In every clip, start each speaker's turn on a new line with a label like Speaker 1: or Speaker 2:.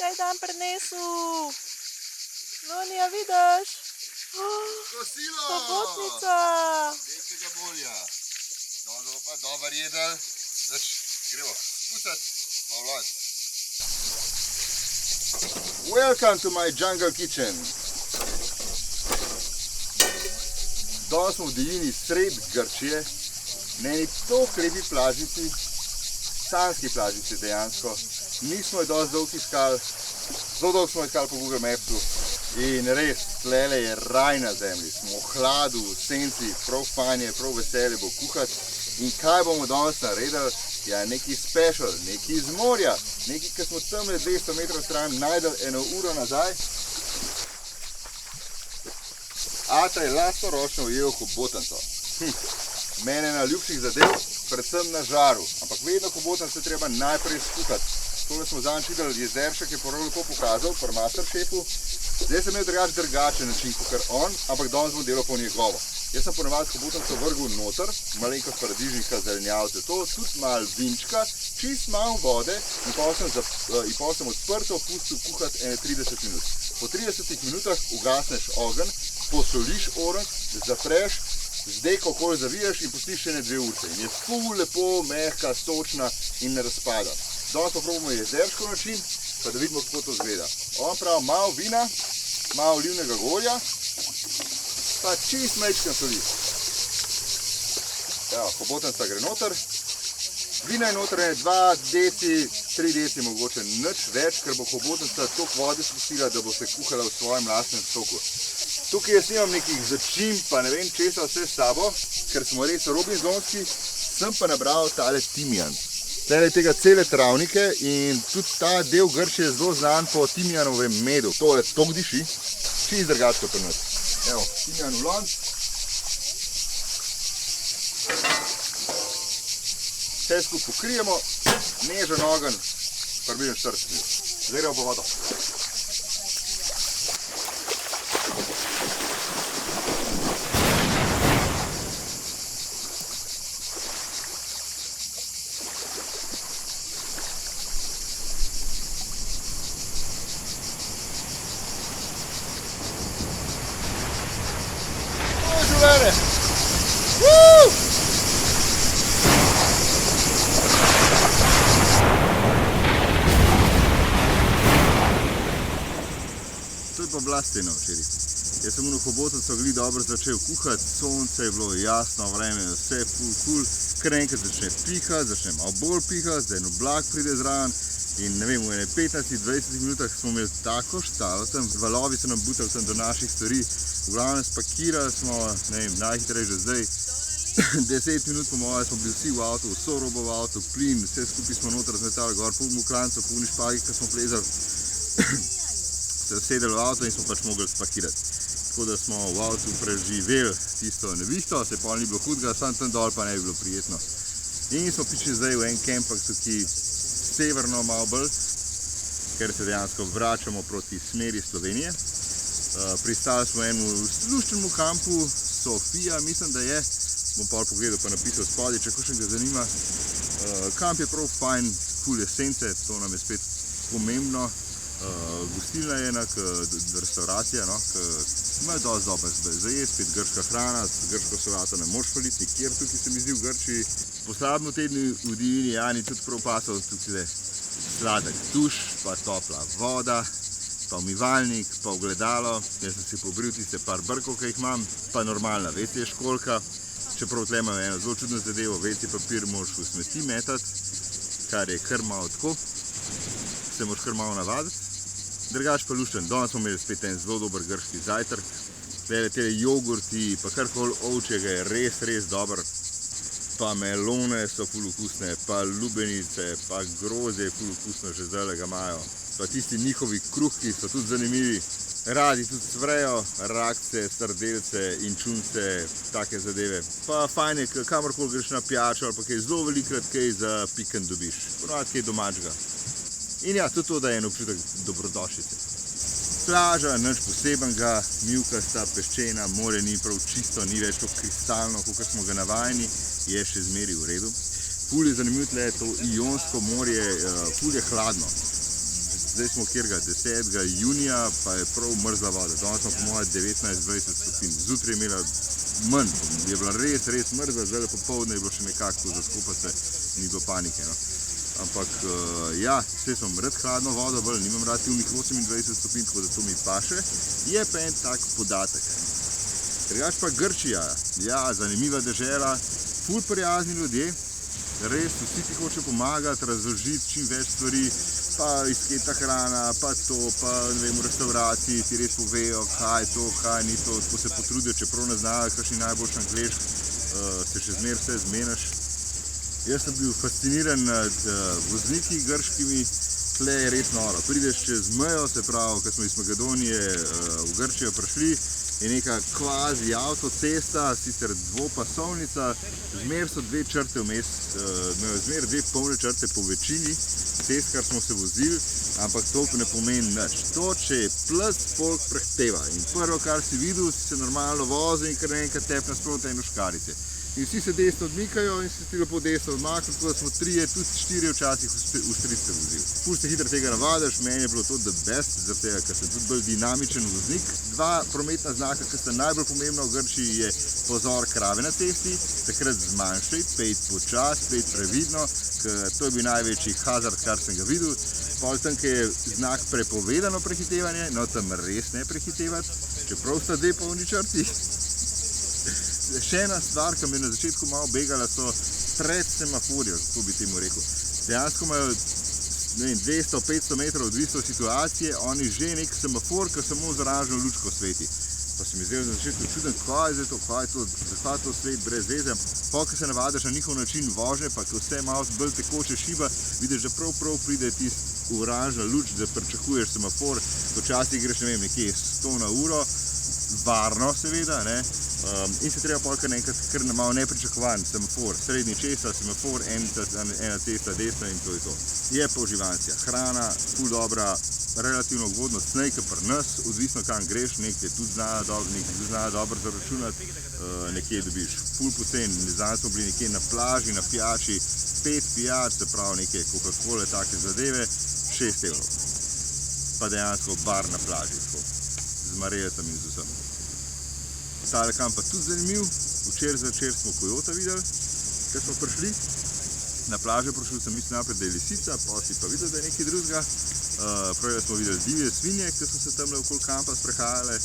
Speaker 1: kaj dan prinesel? Lonija, vidiš?
Speaker 2: Kosilo!
Speaker 1: Hobotnica!
Speaker 2: Nekega bolja. Dobro pa dober jedel. Gremo spustati pa vlad. Welcome to my jungle kitchen. Danes smo v divjini sred Grčije, na eni toliko lepi plažici, sanski plažici dejansko. Nismo jo dosti dolgo iskali, zelo dolgo smo iskali po Google Mapsu in res, tlele je raj na zemlji. Smo v hladu, v senci, prav fajn je, prav veselje bo kuhati. In kaj bomo danes naredili? Ja, nekaj special, nekaj iz morja, nekaj, ki smo tamle 200 metrov stran najdel eno uro nazaj. Ata je lastnoročno ujel hobotnico. Mene na ljubših zadev, predvsem na žaru, ampak vedno hobotnico treba najprej skuhati. Tole smo zadnjič videli, Jezeršek je prav lepo pokazal, pri Masterchefu. Zdaj sem imel drugačen način kot on, ampak danes bom delal po njegovo. Jaz sem ponavadi hobotnico vrgel noter, malenkost paradižnika, zelenjavce, to, tudi malo vinčka, čist malo vode in potem sem odprto pustil kuhati 30 minut. Po 30 minutah ugasneš ogenj, posoliš orenk, zapreš, z deko okoli zaviješ in pustiš še 2 ure. In je ful lepo, mehka, sočna in ne razpada. Danes pa probamo jezerško način, pa da vidimo, kako to izgleda. On pravi malo vina, malo olivnega olja, pa čist majčken soli. Evo, hobotnica gre noter. Vina je noter 2 deci, 3 deci mogoče, nič več, ker bo hobotnica toliko vode spustila, da bo se kuhala v svojem lastnem soku. Tukaj jaz nimam nekih začimb, pa ne vem česa vse s sabo, ker smo res robinsonski, sem pa nabral tale timijan. Tele tega cele travnike in tudi ta del Grčije je zelo znan po timijanovem medu. Tole toliko diši, čist drugače pri nas. Evo, timijan v lonc. Vse skupaj pokrijemo, nežen ogenj, približno 40 minut. Zdaj gremo po vodo. To je pa blasteno včeraj. Jaz sem hobotnico glih dobro začel kuhati, sonce je bilo jasno, vreme je vse ful, kar enkrat začne pihati, začne malo bolj pihati, zdaj en oblak pride zraven in ne vem, v 15-20 minutah smo imeli tako štalo tam, valovi so nam butali tam do naših stvari, v glavnem spakirali smo, ne vem, najhitreje že zdaj, 10 minut po moje smo bili vsi v avtu, vso robo v avtu, plin, vse skupaj smo noter zmetali gor, polno klanco, polni špagi, ki smo plezali, se sedeli v avto in smo pač mogli spakirati. Tako da smo v avtu preživeli tisto nevihto, se pol ni bilo hudega, sam tam dol pa ne bi bilo prijetno. In smo prišli zdaj v en kempak tukaj severno malo bolj, ker se dejansko vračamo proti smeri Slovenije. Pristali smo enemu luštnemu kampu, Sofija, mislim, da je. Bom pol pogledal pa napisal spodaj, če kakšen ga zanima. Kamp je prav fajn, ful je sence, to nam je spet pomembno. Gostilna je ena, restauracija, ki ima dosti dobro zajest, spet grška hrana, grško solato ne moreš faliti nikjer tukaj se mi zdi v Grčiji. Po slabem tednu v divjini Jani tudi prav pasal tukaj sladek tuš, pa topla voda, pa umivalnik, pa ogledalo. Jaz sem si pobril tiste par brkov, ki jih imam, pa normalna WC školjka. Čeprav tle imam eno zelo čudno zadevo, WC papir moraš v smeti metati, kar je kar malo tako, se moraš kar malo navaditi. Drugač pa lušten, danes smo imeli spet en zelo dober grški zajtrk. Tele jogurti, pa karkoli ovčjega je res dober. Pa melone so ful okusne, pa lubenice, pa grozdje je ful okusno, že zdajle ga imajo. Pa tisti njihovi kruhki so tudi zanimivi. Radi tudi svrejo, rakce, srdelce in čunce, take zadeve. Pa fajn je, kamorkoli greš na pijačo ali pa kaj zelo velikrat kaj za pikant dobiš. Ponavadi kaj domačega. In ja, tudi to, da je en občutek dobrodošlice. Plaža, nič posebenega, mivkasta, peščena, more ni prav čisto, ni več tako kristalno, kot smo ga navajeni, je še zmeri v redu. Ful je zanimivo tle, to Ionsko morje, ful je hladno. zdaj smo kjerga 10. junija, pa je prav mrzla voda. Danes smo po mojem 19-20 stopinj. Zjutraj je imela manj, je bila res mrzla, zdaj popoldne je bilo še nekako zaskopati se, ni bilo panike. No. Ampak ja, vse sem rad hladno vodo, bolj nimam rad tih 28 stopinj, tako da to mi paše. Je pa en tak podatek. Drugač pa Grčija, ja, zanimiva dežela, ful prijazni ljudje, res vsi ti hoče pomagati, razložiti čim več stvari, pa izketa hrana, pa to, pa ne vem, v restavraciji ti res povejo, kaj je to, kaj ni to, tako se potrudijo, čeprav ne znajo, kakšni najboljši anglešk, se še zmeraj vse zmenaš. Jaz sem bil fasciniran nad vozniki grškimi, tle je res noro. Prideš čez mejo, se pravi, ko smo iz Makedonije v Grčijo prišli, je neka kvazi avtocesta, sicer dvopasovnica, zmer so dve črte vmes, zmer dve polne črte po večini cest, kar smo se vozili, ampak to ne pomeni nič. To, če je plus, folk prehteva. In prvo, kar si videl, si se normalno vozil in kar enkrat tep nasproti eno škarice. In vsi se desno odmikajo in se lepo desno odmaknili, tako da smo trije, tudi štiri včasih v strice vozili. Ful se hitro tega navadiš, meni je bilo to the best, zaradi tega, ker sem tudi bolj dinamičen voznik. Dva prometna znaka, ki sta najbolj pomembna v Grčiji, je pozor krave na cesti, takrat zmanjšaj, pejt počas, pejt previdno, ker to je bil največji hazard, kar sem ga videl. Pol tam, ki je znak prepovedano prehitevanje, no tam res ne prehitevati, čeprav sta dve polni črti. Še ena stvar, ki mi je na začetku malo begala, so pred semaforjem, kako bi temu rekel. Dejansko imajo 200-500 metrov odvisno od situacije, oni že nek semafor, ki samo z oranžno lučko sveti. Pa se mi zdaj na začetku čuden, kaj je to, zakaj to svet brez veze. Pa, ko se navadiš na njihov način vožnje, pa ko vse malo bolj tekoče šiba, vidiš, da prav pride tisti oranžna luč, da pričakuješ semafor, včasih greš, ne vem, nekje 100 na uro, varno seveda, ne. In se treba polka enkrat kar malo nepričakovan semafor, srednji česa, semafor, ena cesta desna in to je to. Je pa uživancija, hrana, ful dobra, relativno ugodno, cnej, kot pri nas, odvisno kam greš, nekaj tudi znajo dobro zaračunati, nekje dobiš ful pocen, zdaj smo bili nekje na plaži, na pijači, 5 pijač, se pravi neke Coca-Cole, take zadeve, 6 evrov. Pa dejansko bar na plaži, z marejicami in z vsem. Tale kamp pa tudi zanimiv, včeraj zvečer smo kojota videli, ko smo prišli. Na plažo prišel sem mislim naprej, da je lisica, pa si pa videl, da je nekaj drugega. Prej smo videli divje svinje, ki so se tamle okoli kampa sprehajale.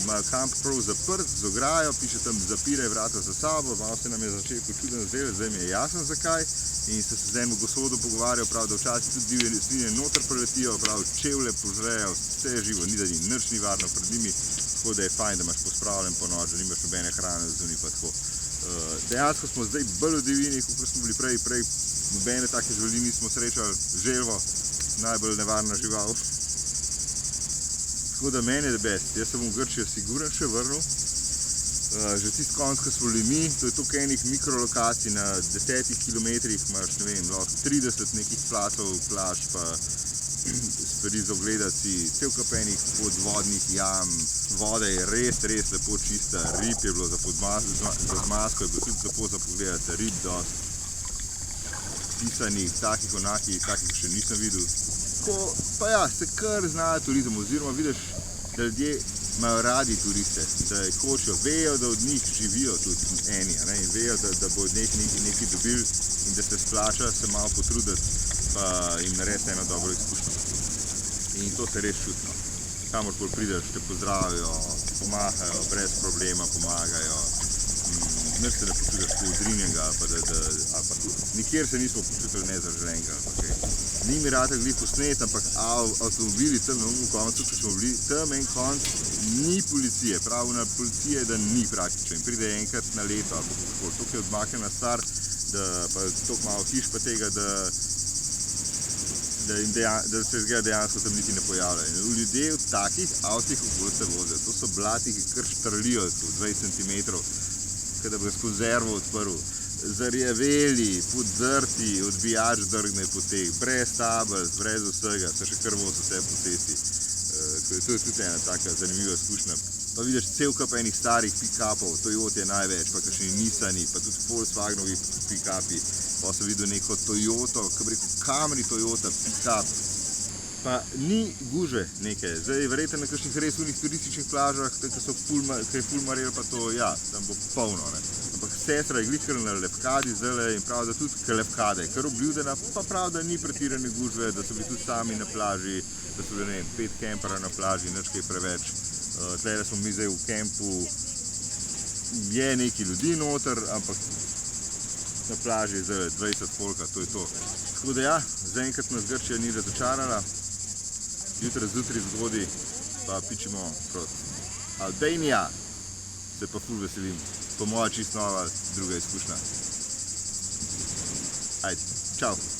Speaker 2: Imajo kamp prav zaprt, z ograjo, piše tam zapiraj vrata za sabo, malo se nam je začetku čuden zdelo, zdaj mi je jasno zakaj. In se z enim gospodom pogovarjal, prav, da včasih tudi divje svinje noter preletijo, prav, čevlje požrejo, vse je živo, ni da ni nič ni varno pred njimi. Tako da je fajn, da imaš pospravljen po noč, da nimaš nobene hrane zunaj pa tako. Dejansko smo zdaj bolj v divjini, kot smo bili prej nobene take živali nismo srečali, želvo, najbolj nevarna žival. Tako da meni je the best, jaz sem v Grčijo sigurno še vrnil. Že tisti konc, ko smo bili mi, to je toliko enih mikrolokacij, na 10 kilometrih imaš, ne vem, lahko 30 nekih placov, plaž, pa stvari za ogledati, cel kup enih podvodnih jam, voda je res lepo čista, rib je bilo za zmazko, je bilo tudi lepo za pogledati, rib dost, pisanih, takih onakih, takih še nisem videl. Pa ja, se kar znajo turizem, oziroma vidiš, da ljudje imajo radi turiste, da hočejo, vejo, da od njih živijo tudi eni, in vejo, da bo od njih nekaj dobili in da se splača se malo potruditi, pa jim narediti eno dobro izkušnjo. In to se res čutno. Kamorkoli prideš, te pozdravijo, pomahajo, brez problema pomagajo. Nič se ne počutiš poudrinjenega, nikjer se nismo počutili nezaželenega. Ni mi rad glih posnet, ampak avtomobili tam na umu koncu, ko smo bili, tam en konc, ni policije, pravna policija, da ni praktično. In pride enkrat na leto, toliko je odmaknjena star, pa toliko malo hiš pa tega, da se zgleda dejansko tam niti ne pojavljajo. Ljudje v takih avtih okoli se vozijo, to so blati, ki kar štrlijo 20 cm, da bi skozi zervo odprl, zarjaveli, podrti, odbijač drgne po teh, brez tabelc, brez vsega, se še kar vozi vse po cesti. To je tudi ena taka zanimiva izkušnja. Pa vidiš cel kup enih starih pick-upov, Toyota je največ, pa kakšni Nissani, pa tudi Volkswagenovi pick-upi. Pa sem videl neko Toyoto, kako bi rekel, Camry Toyota pick-up, Pa ni gužve neke, zdaj verjetno na kakšnih res unih turističnih plažah, ki je ful marel pa to, ja, tam bo polno, ne. Ampak sestra je glihkar na Lefkadi zdajle in pravi, da tudi Lefkada je kar obljudena, pa pravi, da ni pretirane gužve, da so bili tudi sami na plaži, da so bili, ne vem, 5 kempera na plaži, nič kaj preveč. Tlele smo mi zdaj v kempu, je nekaj ljudi noter, ampak na plaži je zdaj 20 folka, to je to. Tako da ja, zaenkrat nas Grčija ni razočarala. Jutri zjutraj zgodaj pa pičimo proti Albanija, se pa ful veselim, po moja čisto nova druga izkušnja. Ajde, čau!